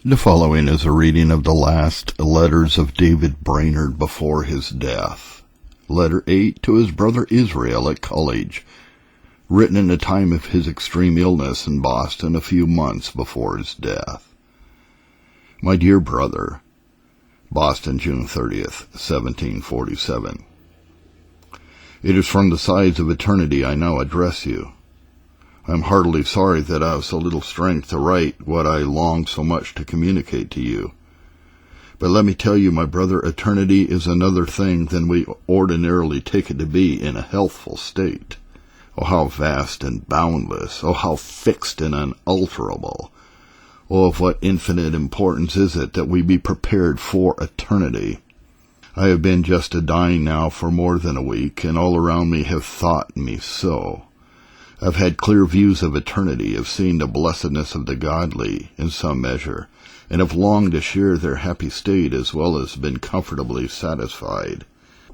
The following is a reading of the last letters of David Brainerd before his death. Letter 8 to his brother Israel at college, written in the time of his extreme illness in Boston a few months before his death. My dear brother, Boston, June 30th, 1747. It is from the sides of eternity I now address you. I am heartily sorry that I have so little strength to write what I long so much to communicate to you. But let me tell you, my brother, eternity is another thing than we ordinarily take it to be in a healthful state. Oh, how vast and boundless! Oh, how fixed and unalterable! Oh, of what infinite importance is it that we be prepared for eternity! I have been just a-dying now for more than a week, and all around me have thought me so. I've had clear views of eternity, have seen the blessedness of the godly in some measure, and have longed to share their happy state as well as been comfortably satisfied.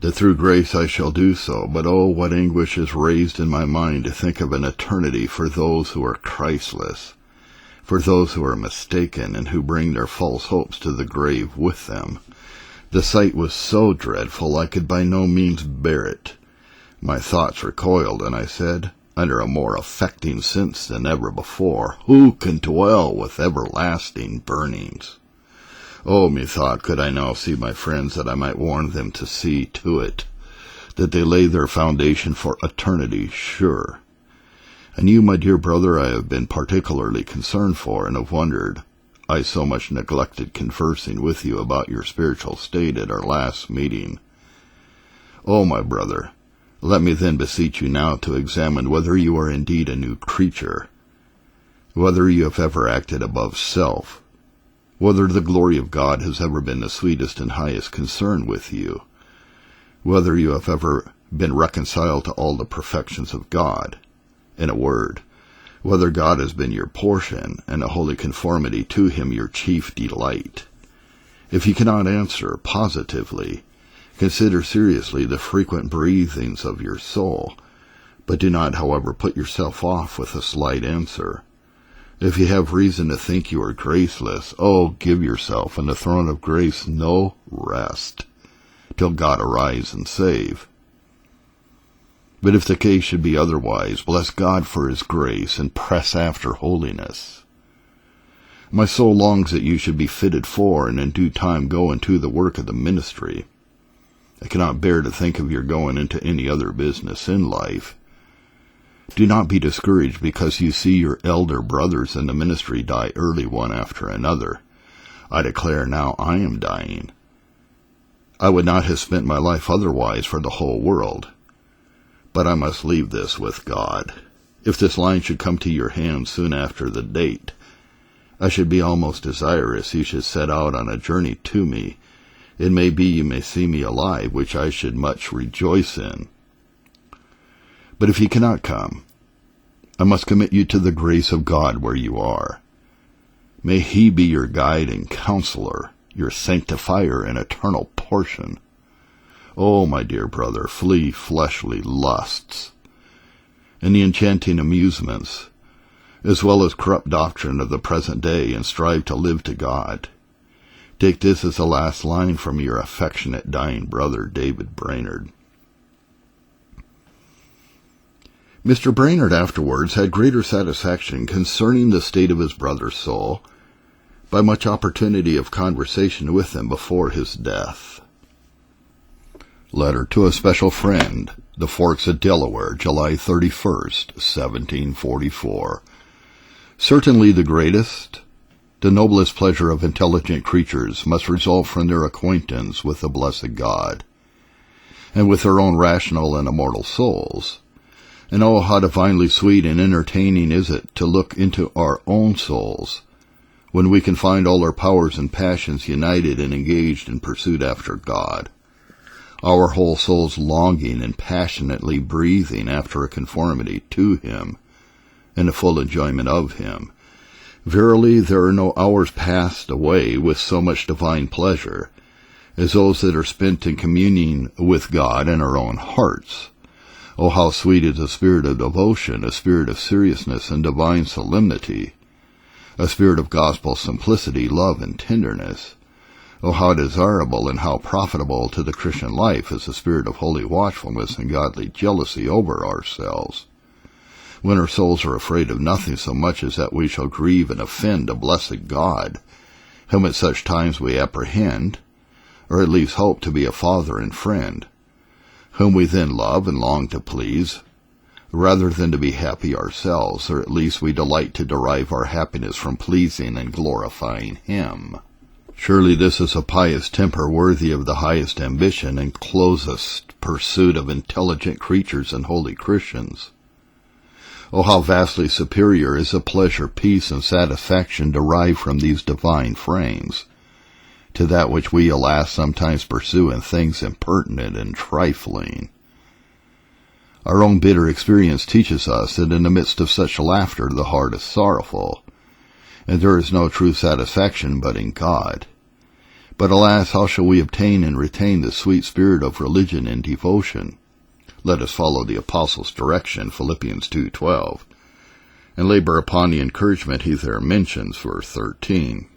That through grace I shall do so, but oh, what anguish is raised in my mind to think of an eternity for those who are Christless, for those who are mistaken and who bring their false hopes to the grave with them. The sight was so dreadful I could by no means bear it. My thoughts recoiled, and I said, under a more affecting sense than ever before, who can dwell with everlasting burnings? Oh, methought, could I now see my friends, that I might warn them to see to it, that they lay their foundation for eternity sure. And you, my dear brother, I have been particularly concerned for, and have wondered, I so much neglected conversing with you about your spiritual state at our last meeting. Oh, my brother, let me then beseech you now to examine whether you are indeed a new creature, whether you have ever acted above self, whether the glory of God has ever been the sweetest and highest concern with you, whether you have ever been reconciled to all the perfections of God. In a word, whether God has been your portion, and a holy conformity to him your chief delight. If you cannot answer positively, consider seriously the frequent breathings of your soul, but do not, however, put yourself off with a slight answer. If you have reason to think you are graceless, oh, give yourself on the throne of grace no rest, till God arise and save. But if the case should be otherwise, bless God for his grace, and press after holiness. My soul longs that you should be fitted for, and in due time go into the work of the ministry. I cannot bear to think of your going into any other business in life. Do not be discouraged because you see your elder brothers in the ministry die early one after another. I declare now I am dying. I would not have spent my life otherwise for the whole world. But I must leave this with God. If this line should come to your hand soon after the date, I should be almost desirous you should set out on a journey to me. It may be you may see me alive, which I should much rejoice in. But if you cannot come, I must commit you to the grace of God where you are. May he be your guide and counselor, your sanctifier and eternal portion. Oh, my dear brother, flee fleshly lusts, and the enchanting amusements, as well as corrupt doctrine of the present day, and strive to live to God. Take this as the last line from your affectionate dying brother, David Brainerd. Mr. Brainerd afterwards had greater satisfaction concerning the state of his brother's soul by much opportunity of conversation with him before his death. Letter to a special friend, the Forks of Delaware, July 31st, 1744. Certainly the greatest, the noblest pleasure of intelligent creatures must result from their acquaintance with the blessed God, and with their own rational and immortal souls. And oh, how divinely sweet and entertaining is it to look into our own souls, when we can find all our powers and passions united and engaged in pursuit after God, our whole souls longing and passionately breathing after a conformity to him, and a full enjoyment of him. Verily, there are no hours passed away with so much divine pleasure as those that are spent in communing with God in our own hearts. Oh, how sweet is a spirit of devotion, a spirit of seriousness and divine solemnity! a spirit of gospel simplicity, love, and tenderness. Oh, how desirable and how profitable to the Christian life is the spirit of holy watchfulness and godly jealousy over ourselves, when our souls are afraid of nothing so much as that we shall grieve and offend a blessed God, whom at such times we apprehend, or at least hope to be a father and friend, whom we then love and long to please, rather than to be happy ourselves, or at least we delight to derive our happiness from pleasing and glorifying Him. Surely this is a pious temper worthy of the highest ambition and closest pursuit of intelligent creatures and holy Christians. Oh, how vastly superior is the pleasure, peace, and satisfaction derived from these divine frames, to that which we, alas, sometimes pursue in things impertinent and trifling. Our own bitter experience teaches us that in the midst of such laughter the heart is sorrowful, and there is no true satisfaction but in God. But alas, how shall we obtain and retain the sweet spirit of religion and devotion? Let us follow the Apostle's direction, Philippians 2:12, and labor upon the encouragement he there mentions, verse 13.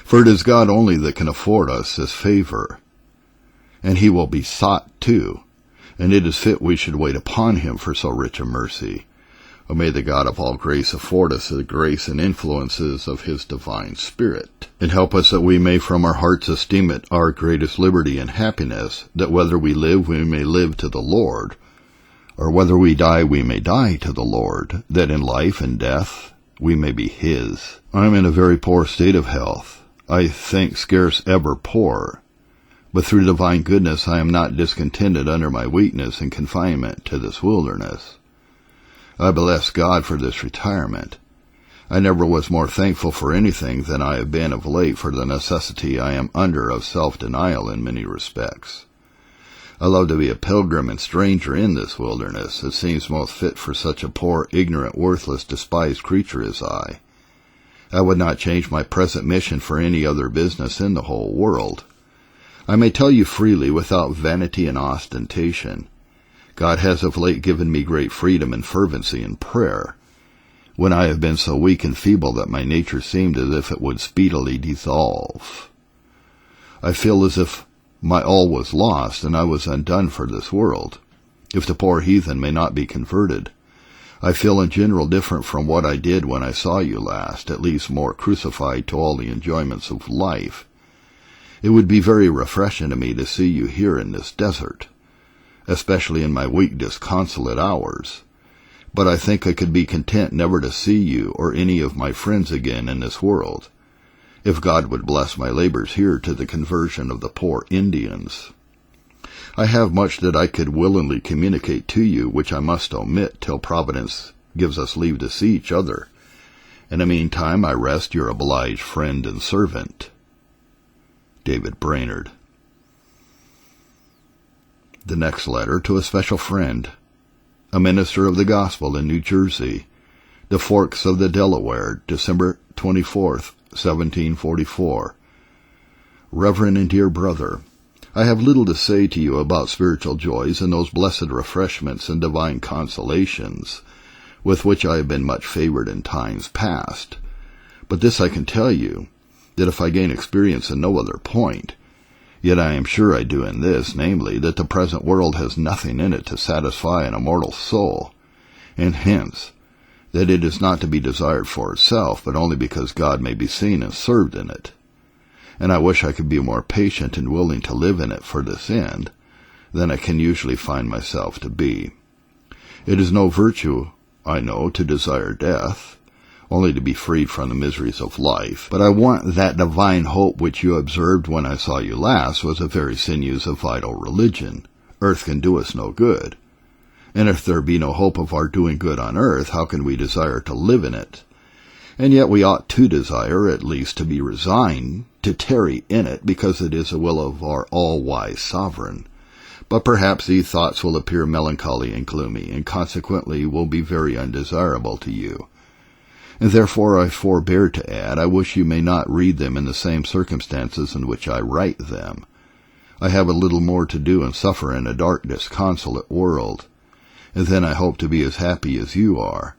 For it is God only that can afford us this favor, and He will be sought too, and it is fit we should wait upon Him for so rich a mercy. O may the God of all grace afford us the grace and influences of His divine Spirit, and help us that we may from our hearts esteem it our greatest liberty and happiness, that whether we live, we may live to the Lord, or whether we die, we may die to the Lord, that in life and death we may be His. I am in a very poor state of health, I think scarce ever poor, but through divine goodness I am not discontented under my weakness and confinement to this wilderness. I bless God for this retirement. I never was more thankful for anything than I have been of late for the necessity I am under of self-denial in many respects. I love to be a pilgrim and stranger in this wilderness. It seems most fit for such a poor, ignorant, worthless, despised creature as I. I would not change my present mission for any other business in the whole world. I may tell you freely, without vanity and ostentation, God has of late given me great freedom and fervency in prayer, when I have been so weak and feeble that my nature seemed as if it would speedily dissolve. I feel as if my all was lost, and I was undone for this world, if the poor heathen may not be converted. I feel in general different from what I did when I saw you last, at least more crucified to all the enjoyments of life. It would be very refreshing to me to see you here in this desert, especially in my weak, disconsolate hours. But I think I could be content never to see you or any of my friends again in this world, if God would bless my labors here to the conversion of the poor Indians. I have much that I could willingly communicate to you, which I must omit till Providence gives us leave to see each other. In the meantime, I rest your obliged friend and servant, David Brainerd. The next letter to a special friend, a minister of the gospel in New Jersey, the Forks of the Delaware, December 24th, 1744. Reverend and dear brother, I have little to say to you about spiritual joys and those blessed refreshments and divine consolations with which I have been much favored in times past. But this I can tell you, that if I gain experience in no other point, yet I am sure I do in this, namely, that the present world has nothing in it to satisfy an immortal soul, and hence, that it is not to be desired for itself, but only because God may be seen and served in it. And I wish I could be more patient and willing to live in it for this end, than I can usually find myself to be. It is no virtue, I know, to desire death, only to be freed from the miseries of life. But I want that divine hope which you observed when I saw you last was the very sinews of vital religion. Earth can do us no good. And if there be no hope of our doing good on earth, how can we desire to live in it? And yet we ought to desire, at least to be resigned, to tarry in it, because it is the will of our all-wise sovereign. But perhaps these thoughts will appear melancholy and gloomy, and consequently will be very undesirable to you. And therefore I forbear to add, I wish you may not read them in the same circumstances in which I write them. I have a little more to do and suffer in a dark, disconsolate world, and then I hope to be as happy as you are.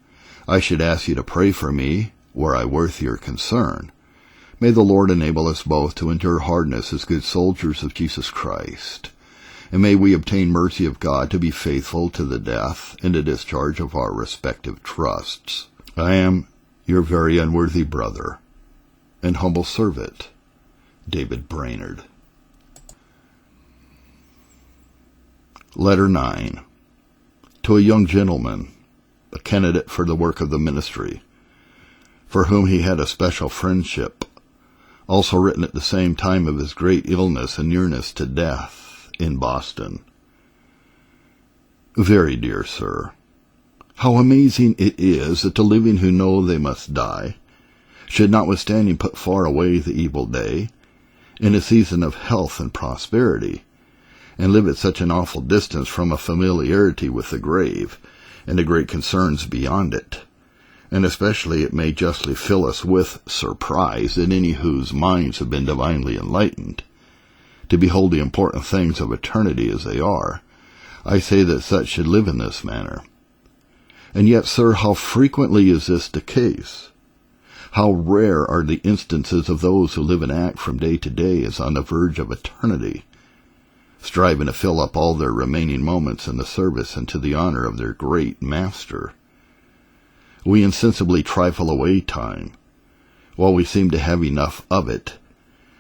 I should ask you to pray for me, were I worth your concern. May the Lord enable us both to endure hardness as good soldiers of Jesus Christ, and may we obtain mercy of God to be faithful to the death and the discharge of our respective trusts. I am your very unworthy brother and humble servant, David Brainerd. Letter 9. To a young gentleman, a candidate for the work of the ministry, for whom he had a special friendship, also written at the same time of his great illness and nearness to death in Boston. Very dear sir, how amazing it is that the living who know they must die should notwithstanding put far away the evil day in a season of health and prosperity, and live at such an awful distance from a familiarity with the grave and the great concerns beyond it. And especially it may justly fill us with surprise that any whose minds have been divinely enlightened to behold the important things of eternity as they are. I say that such should live in this manner. And yet, sir, how frequently is this the case? How rare are the instances of those who live and act from day to day as on the verge of eternity, striving to fill up all their remaining moments in the service and to the honor of their great Master. We insensibly trifle away time, while we seem to have enough of it,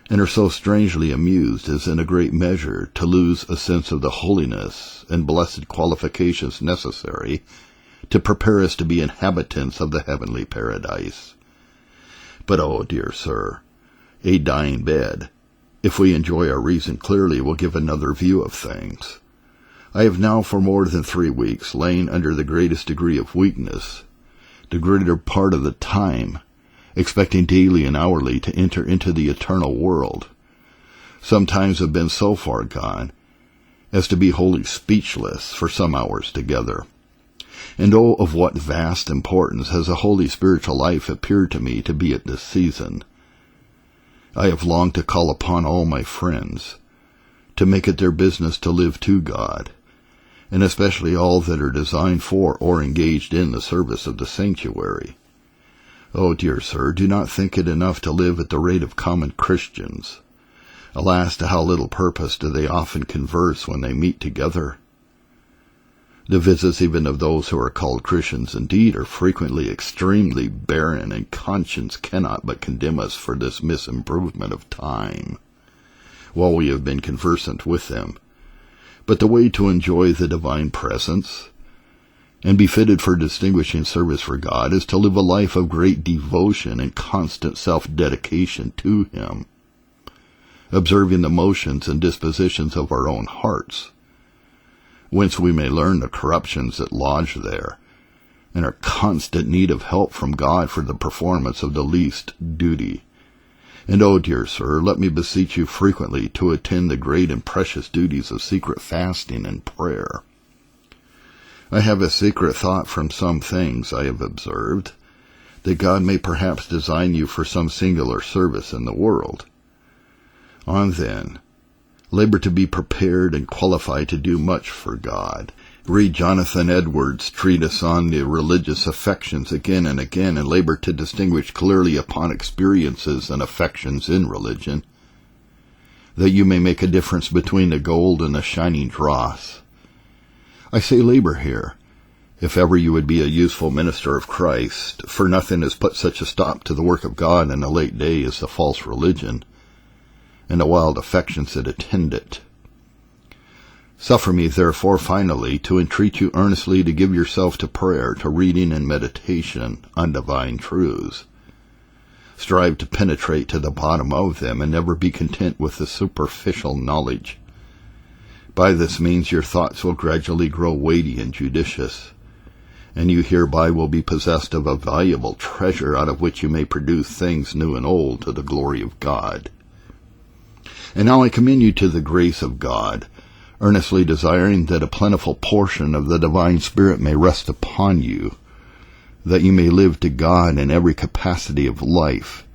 and are so strangely amused as in a great measure to lose a sense of the holiness and blessed qualifications necessary to prepare us to be inhabitants of the heavenly paradise. But, oh, dear sir, a dying bed, if we enjoy our reason clearly, will give another view of things. I have now for more than 3 weeks lain under the greatest degree of weakness, the greater part of the time, expecting daily and hourly to enter into the eternal world. Sometimes have been so far gone as to be wholly speechless for some hours together. And oh, of what vast importance has a holy spiritual life appeared to me to be at this season. I have longed to call upon all my friends, to make it their business to live to God, and especially all that are designed for or engaged in the service of the sanctuary. Oh, dear sir, do not think it enough to live at the rate of common Christians. Alas, to how little purpose do they often converse when they meet together. The visits even of those who are called Christians indeed are frequently extremely barren, and conscience cannot but condemn us for this misimprovement of time, while we have been conversant with them. But the way to enjoy the divine presence and be fitted for distinguishing service for God is to live a life of great devotion and constant self-dedication to Him, observing the motions and dispositions of our own hearts, whence we may learn the corruptions that lodge there, and our constant need of help from God for the performance of the least duty. And, oh, dear sir, let me beseech you frequently to attend the great and precious duties of secret fasting and prayer. I have a secret thought from some things I have observed, that God may perhaps design you for some singular service in the world. On then, labor to be prepared and qualified to do much for God. Read Jonathan Edwards' treatise on the religious affections again and again, and labor to distinguish clearly upon experiences and affections in religion, that you may make a difference between the gold and the shining dross. I say labor here, if ever you would be a useful minister of Christ, for nothing has put such a stop to the work of God in a late day as the false religion, and the wild affections that attend it. Suffer me, therefore, finally, to entreat you earnestly to give yourself to prayer, to reading and meditation on divine truths. Strive to penetrate to the bottom of them, and never be content with the superficial knowledge. By this means your thoughts will gradually grow weighty and judicious, and you hereby will be possessed of a valuable treasure, out of which you may produce things new and old to the glory of God. And now I commend you to the grace of God, earnestly desiring that a plentiful portion of the divine Spirit may rest upon you, that you may live to God in every capacity of life,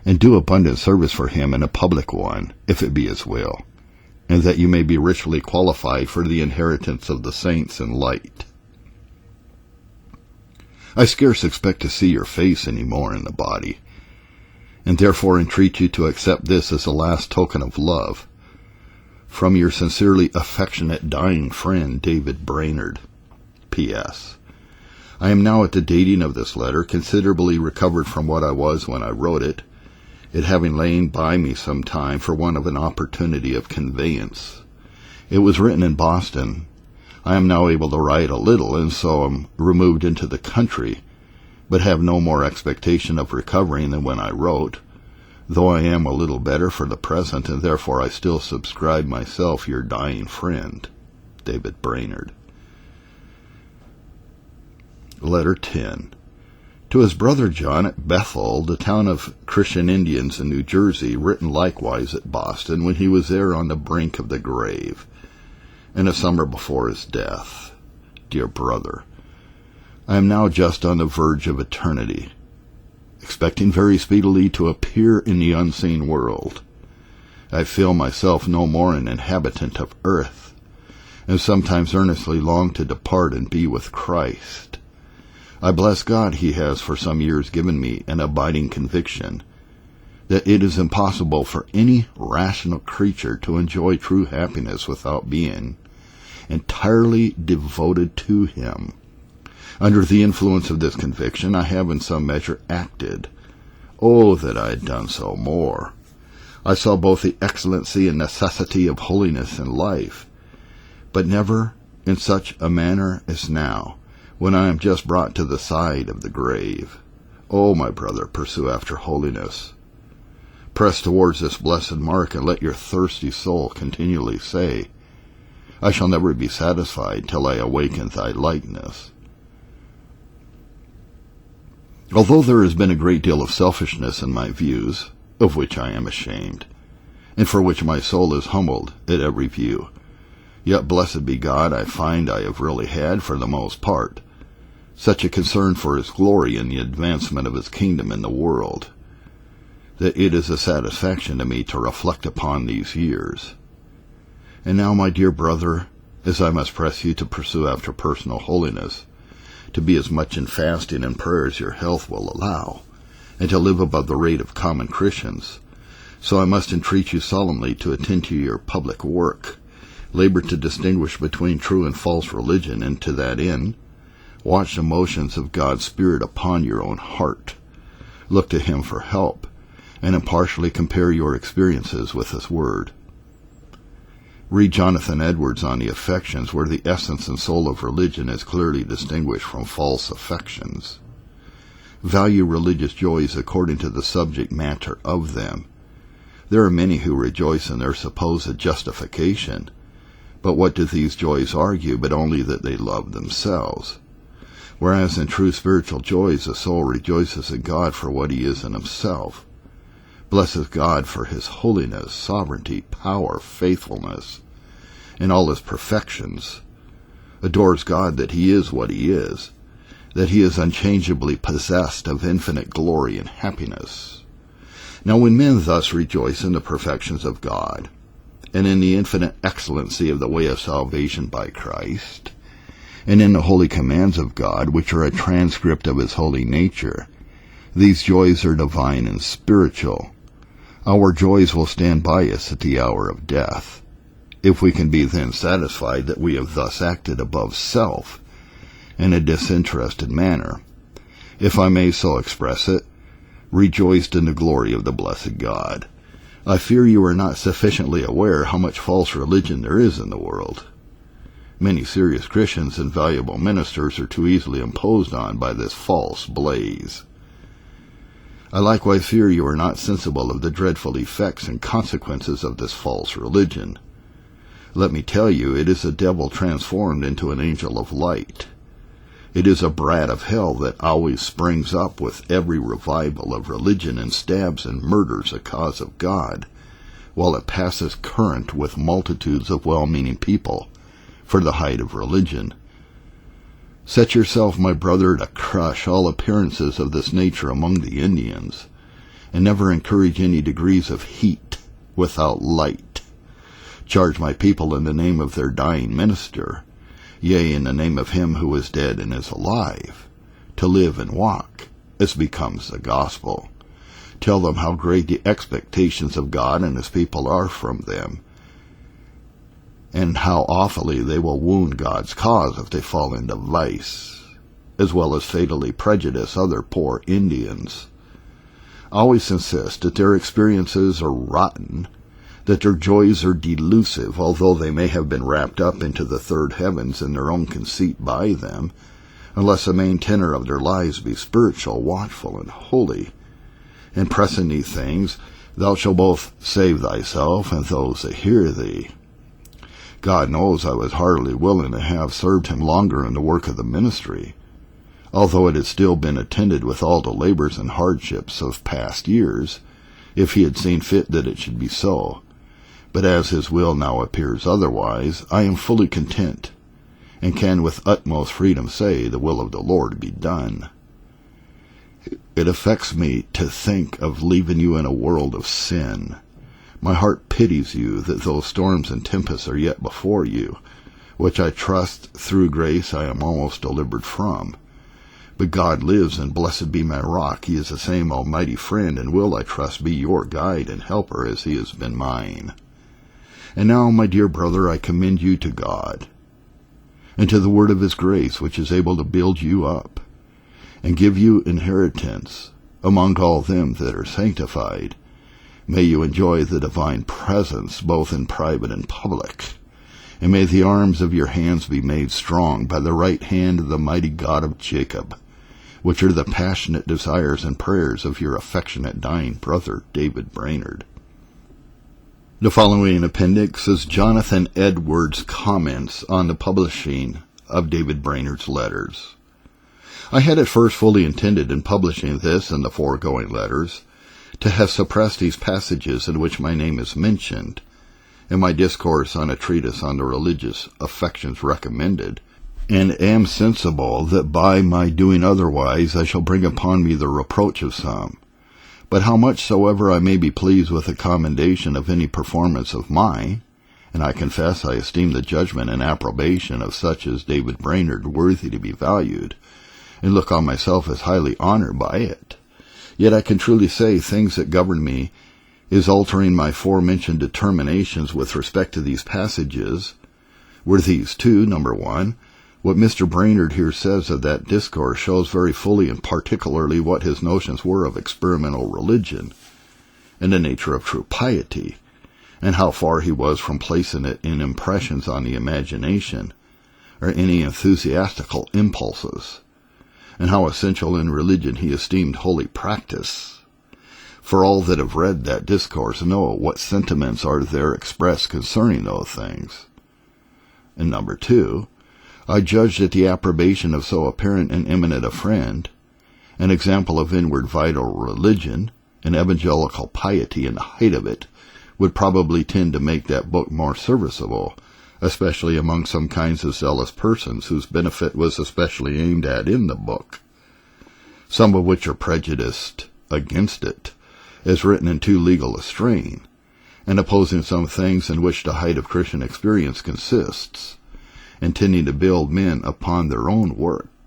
and do abundant service for Him in a public one, if it be His will, and that you may be richly qualified for the inheritance of the saints in light. I scarce expect to see your face any more in the body, and therefore entreat you to accept this as a last token of love from your sincerely affectionate dying friend, David Brainerd. P.S. I am now at the dating of this letter considerably recovered from what I was when I wrote it having lain by me some time for want of an opportunity of conveyance. It was written in Boston. I am now able to write a little, and so am removed into the country, but have no more expectation of recovering than when I wrote, though I am a little better for the present, and therefore I still subscribe myself your dying friend, David Brainerd. Letter 10. To his brother John at Bethel, the town of Christian Indians in New Jersey, written likewise at Boston when he was there on the brink of the grave, in a summer before his death. Dear brother, I am now just on the verge of eternity, expecting very speedily to appear in the unseen world. I feel myself no more an inhabitant of earth, and sometimes earnestly long to depart and be with Christ. I bless God he has for some years given me an abiding conviction that it is impossible for any rational creature to enjoy true happiness without being entirely devoted to him. Under the influence of this conviction, I have in some measure acted. Oh, that I had done so more! I saw both the excellency and necessity of holiness in life, but never in such a manner as now, when I am just brought to the side of the grave. Oh, my brother, pursue after holiness. Press towards this blessed mark, and let your thirsty soul continually say, I shall never be satisfied till I awaken thy likeness. Although there has been a great deal of selfishness in my views, of which I am ashamed, and for which my soul is humbled at every view, yet blessed be God, I find I have really had, for the most part, such a concern for his glory and the advancement of his kingdom in the world, that it is a satisfaction to me to reflect upon these years. And now, my dear brother, as I must press you to pursue after personal holiness, to be as much in fasting and prayer as your health will allow, and to live above the rate of common Christians, so I must entreat you solemnly to attend to your public work, labor to distinguish between true and false religion, and to that end, watch the motions of God's Spirit upon your own heart. Look to him for help, and impartially compare your experiences with his word. Read Jonathan Edwards on the affections, where the essence and soul of religion is clearly distinguished from false affections. Value religious joys according to the subject matter of them. There are many who rejoice in their supposed justification, but what do these joys argue but only that they love themselves? Whereas in true spiritual joys the soul rejoices in God for what he is in himself, blesses God for his holiness, sovereignty, power, faithfulness, and all his perfections, adores God that he is what he is, that he is unchangeably possessed of infinite glory and happiness. Now when men thus rejoice in the perfections of God, and in the infinite excellency of the way of salvation by Christ, and in the holy commands of God, which are a transcript of his holy nature, these joys are divine and spiritual. Our joys will stand by us at the hour of death, if we can be then satisfied that we have thus acted above self in a disinterested manner, if I may so express it, rejoiced in the glory of the blessed God. I fear you are not sufficiently aware how much false religion there is in the world. Many serious Christians and valuable ministers are too easily imposed on by this false blaze. I likewise fear you are not sensible of the dreadful effects and consequences of this false religion. Let me tell you, it is a devil transformed into an angel of light. It is a brat of hell that always springs up with every revival of religion and stabs and murders a cause of God, while it passes current with multitudes of well-meaning people for the height of religion. Set yourself, my brother, to crush all appearances of this nature among the Indians, and never encourage any degrees of heat without light. Charge my people in the name of their dying minister, yea, in the name of him who is dead and is alive, to live and walk as becomes the gospel. Tell them how great the expectations of God and his people are from them, and how awfully they will wound God's cause if they fall into vice, as well as fatally prejudice other poor Indians. Always insist that their experiences are rotten, that their joys are delusive, although they may have been wrapped up into the third heavens in their own conceit by them, unless the main tenor of their lives be spiritual, watchful, and holy. And pressing these things, thou shalt both save thyself and those that hear thee. God knows I was heartily willing to have served him longer in the work of the ministry, although it had still been attended with all the labors and hardships of past years, if he had seen fit that it should be so. But as his will now appears otherwise, I am fully content, and can with utmost freedom say, the will of the Lord be done. It affects me to think of leaving you in a world of sin. My heart pities you that those storms and tempests are yet before you, which I trust through grace I am almost delivered from. But God lives, and blessed be my rock. He is the same almighty friend, and will, I trust, be your guide and helper as he has been mine. And now, my dear brother, I commend you to God, and to the word of his grace, which is able to build you up, and give you inheritance among all them that are sanctified. May you enjoy the divine presence, both in private and public. And may the arms of your hands be made strong by the right hand of the mighty God of Jacob, which are the passionate desires and prayers of your affectionate dying brother, David Brainerd. The following appendix is Jonathan Edwards' comments on the publishing of David Brainerd's letters. I had at first fully intended in publishing this and the foregoing letters to have suppressed these passages in which my name is mentioned, in my discourse on a treatise on the religious affections recommended, and am sensible that by my doing otherwise I shall bring upon me the reproach of some. But how much soever I may be pleased with the commendation of any performance of mine, and I confess I esteem the judgment and approbation of such as David Brainerd worthy to be valued, and look on myself as highly honored by it, yet I can truly say things that govern me is altering my forementioned determinations with respect to these passages were these two. Number one, what Mr. Brainerd here says of that discourse shows very fully and particularly what his notions were of experimental religion and the nature of true piety, and how far he was from placing it in impressions on the imagination or any enthusiastical impulses, and how essential in religion he esteemed holy practice. For all that have read that discourse know what sentiments are there expressed concerning those things. And number two, I judged that the approbation of so apparent and eminent a friend, an example of inward vital religion, and evangelical piety in the height of it, would probably tend to make that book more serviceable, especially among some kinds of zealous persons whose benefit was especially aimed at in the book, some of which are prejudiced against it, as written in too legal a strain, and opposing some things in which the height of Christian experience consists, intending to build men upon their own work,